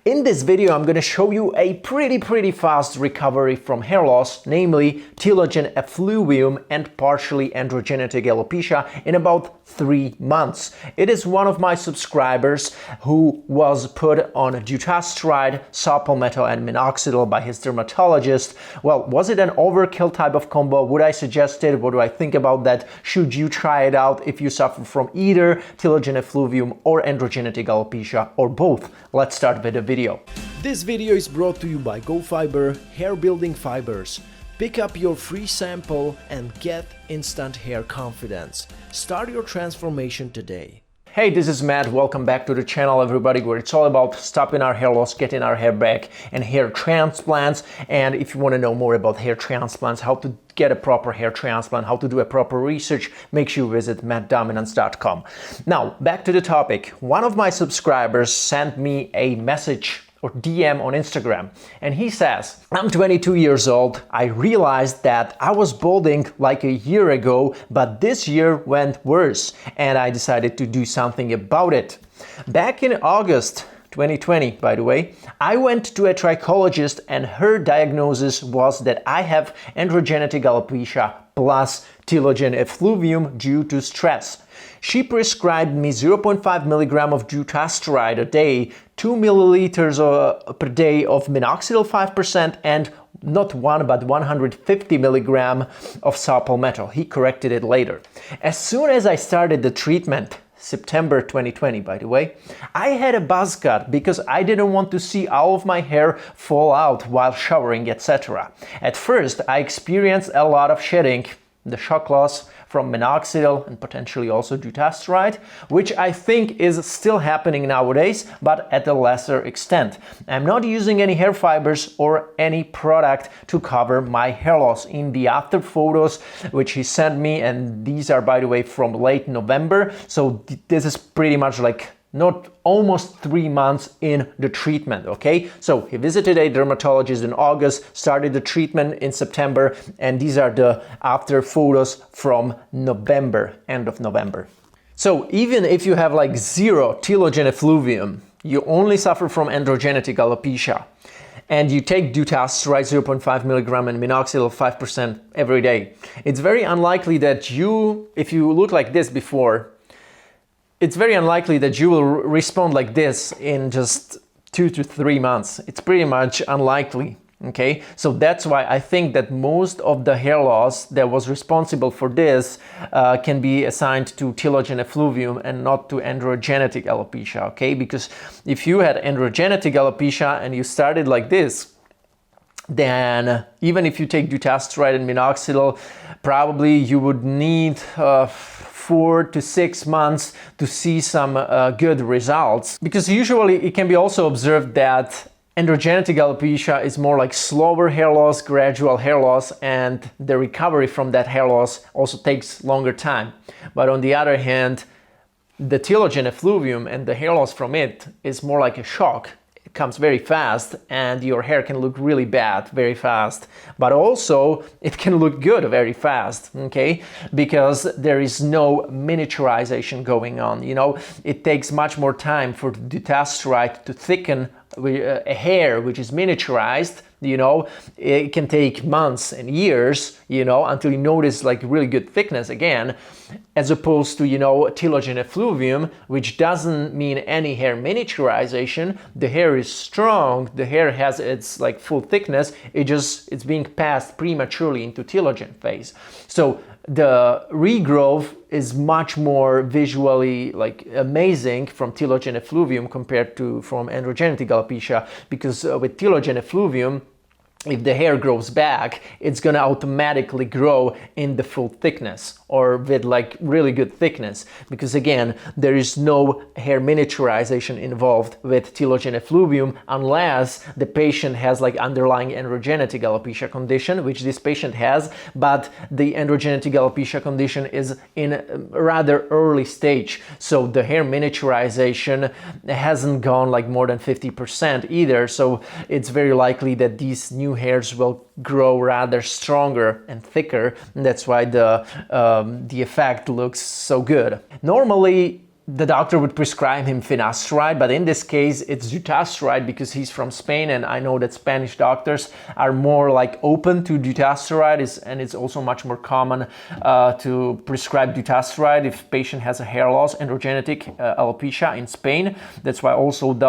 In this video, I'm going to show you a pretty fast recovery from hair loss, namely telogen effluvium and partially androgenetic alopecia in about 3 months. It is one of my subscribers who was put on Dutasteride, Palmetto and Minoxidil by his dermatologist. Well, was it an overkill type of combo? Would I suggest it? What do I think about that? Should you try it out if you suffer from either telogen effluvium or androgenetic alopecia or both? Let's start with the video. This video is brought to you by GoFiber Hair Building Fibers. Pick up your free sample and get instant hair confidence. Start your transformation today. Hey, this is Matt. Welcome back to the channel, everybody, where it's all about stopping our hair loss, getting our hair back, and hair transplants. And if you want to know more about hair transplants, how to get a proper hair transplant, how to do a proper research, make sure you visit mattdominance.com. Now, back to the topic. One of my subscribers sent me a message or DM on Instagram, and he says, I'm 22 years old. I realized that I was balding like a year ago, but this year went worse, and I decided to do something about it. Back in August 2020, by the way, I went to a trichologist, and her diagnosis was that I have androgenetic alopecia plus telogen effluvium due to stress. She prescribed me 0.5 milligram of Dutasteride a day, 2 milliliters per day of Minoxidil 5%, and not 1 but 150 milligram of Palmetto. He corrected it later. As soon as I started the treatment, September 2020, by the way, I had a buzz cut because I didn't want to see all of my hair fall out while showering, etc. At first, I experienced a lot of shedding, the shock loss from Minoxidil and potentially also Dutasteride, which I think is still happening nowadays, but at a lesser extent. I'm not using any hair fibers or any product to cover my hair loss. In the after photos which he sent me, and these are, by the way, from late November, so this is pretty much like not almost 3 months in the treatment, okay? So he visited a dermatologist in August, started the treatment in September, and these are the after photos from November, end of November. So even if you have like 0 telogen effluvium, you only suffer from androgenetic alopecia, and you take Dutasteride 0.5 milligram and Minoxidil 5% every day, it's very unlikely that you, if you look like this before, it's very unlikely that you will respond like this in just 2 to 3 months. It's pretty much unlikely, okay? So that's why I think that most of the hair loss that was responsible for this can be assigned to telogen effluvium and not to androgenetic alopecia, okay? Because if you had androgenetic alopecia and you started like this, then even if you take Dutasteride and Minoxidil, probably you would need 4 to 6 months to see some good results, because usually it can be also observed that androgenetic alopecia is more like slower hair loss, gradual hair loss, and the recovery from that hair loss also takes longer time. But on the other hand, the telogen effluvium and the hair loss from it is more like a shock. It comes very fast and your hair can look really bad very fast, but also it can look good very fast, okay? Because there is no miniaturization going on, you know? It takes much more time for Dutasteride to thicken a hair which is miniaturized, you know. It can take months and years, you know, until you notice like really good thickness again, as opposed to, you know, telogen effluvium, which doesn't mean any hair miniaturization. The hair is strong, the hair has its like full thickness, it's being passed prematurely into telogen phase. So the regrowth is much more visually like amazing from telogen effluvium compared to from androgenetic alopecia, because with telogen effluvium, if the hair grows back, it's gonna automatically grow in the full thickness or with like really good thickness, because again, there is no hair miniaturization involved with telogen effluvium unless the patient has like underlying androgenetic alopecia condition, which this patient has, but the androgenetic alopecia condition is in a rather early stage. So the hair miniaturization hasn't gone like more than 50% either. So it's very likely that these new hairs will grow rather stronger and thicker, and that's why the effect looks so good. Normally, the doctor would prescribe him finasteride, but in this case it's dutasteride because he's from Spain, and I know that Spanish doctors are more like open to dutasteride, and it's also much more common to prescribe dutasteride if patient has a hair loss, androgenetic alopecia in Spain. That's why also the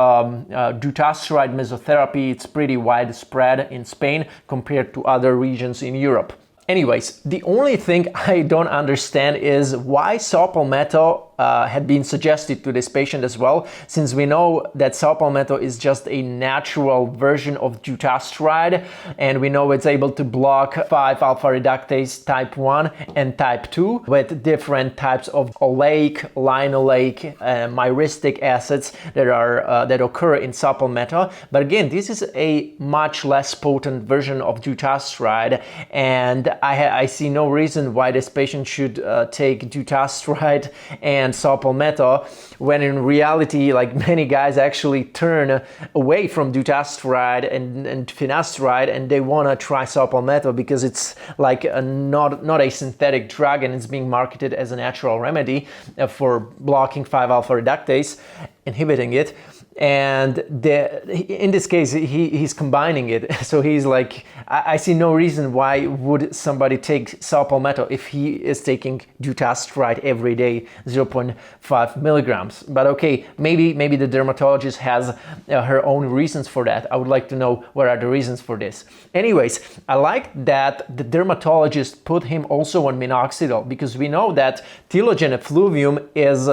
dutasteride mesotherapy, it's pretty widespread in Spain compared to other regions in Europe. Anyways, the only thing I don't understand is why saw palmetto had been suggested to this patient as well, since we know that saw palmetto is just a natural version of dutasteride, and we know it's able to block 5-alpha reductase type 1 and type 2 with different types of oleic, linoleic, myristic acids that occur in saw palmetto. But again, this is a much less potent version of dutasteride, and I see no reason why this patient should take dutasteride and saw palmetto, when in reality, like, many guys actually turn away from dutasteride and finasteride, and they want to try saw palmetto because it's like not a synthetic drug, and it's being marketed as a natural remedy for blocking 5-alpha reductase, inhibiting it. And in this case, he's combining it. So he's like, I see no reason why would somebody take saw palmetto if he is taking dutasteride every day, 0.5 milligrams. But okay, maybe the dermatologist has her own reasons for that. I would like to know what are the reasons for this. Anyways, I like that the dermatologist put him also on minoxidil, because we know that telogen effluvium is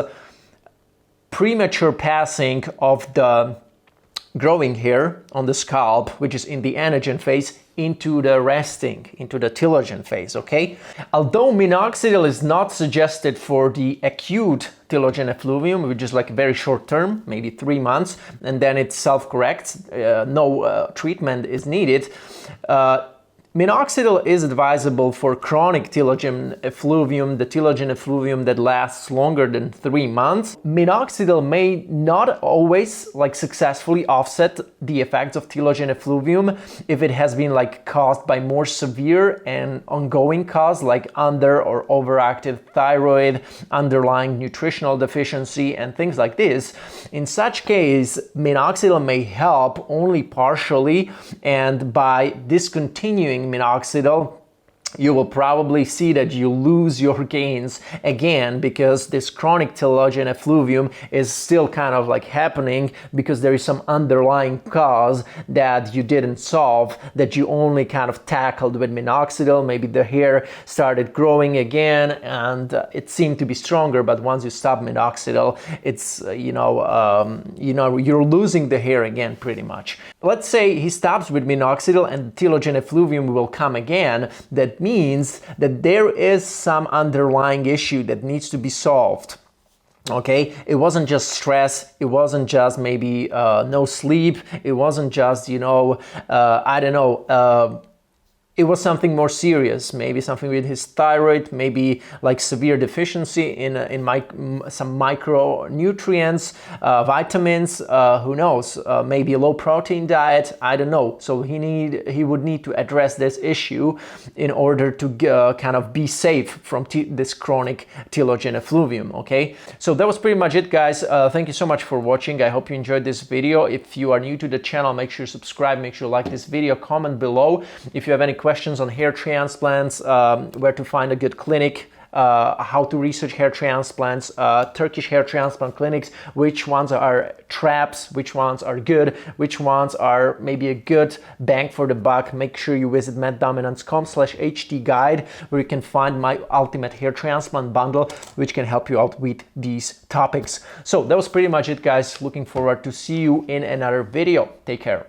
premature passing of the growing hair on the scalp, which is in the anagen phase, into the resting, into the telogen phase, okay? Although minoxidil is not suggested for the acute telogen effluvium, which is like very short term, maybe 3 months, and then it self-corrects, no treatment is needed, minoxidil is advisable for chronic telogen effluvium, the telogen effluvium that lasts longer than 3 months. Minoxidil may not always like successfully offset the effects of telogen effluvium if it has been like caused by more severe and ongoing cause, like under or overactive thyroid, underlying nutritional deficiency, and things like this. In such case, minoxidil may help only partially, and by discontinuing minoxidil, you will probably see that you lose your gains again, because this chronic telogen effluvium is still kind of like happening because there is some underlying cause that you didn't solve, that you only kind of tackled with minoxidil. Maybe the hair started growing again and it seemed to be stronger, but once you stop minoxidil, it's you're losing the hair again pretty much. Let's say he stops with minoxidil and telogen effluvium will come again. That means that there is some underlying issue that needs to be solved. Okay, it wasn't just stress, it wasn't just maybe no sleep, it wasn't just, it was something more serious, maybe something with his thyroid, maybe like severe deficiency in some micronutrients, vitamins, who knows, maybe a low protein diet, I don't know. So he would need to address this issue in order to kind of be safe from this chronic telogen effluvium, okay? So that was pretty much it, guys. Thank you so much for watching. I hope you enjoyed this video. If you are new to the channel, make sure you subscribe, make sure you like this video, comment below. If you have any questions on hair transplants, where to find a good clinic, how to research hair transplants, Turkish hair transplant clinics, which ones are traps, which ones are good, which ones are maybe a good bang for the buck, make sure you visit mattdominance.com/HD guide, where you can find my ultimate hair transplant bundle, which can help you out with these topics. So that was pretty much it, guys. Looking forward to see you in another video. Take care.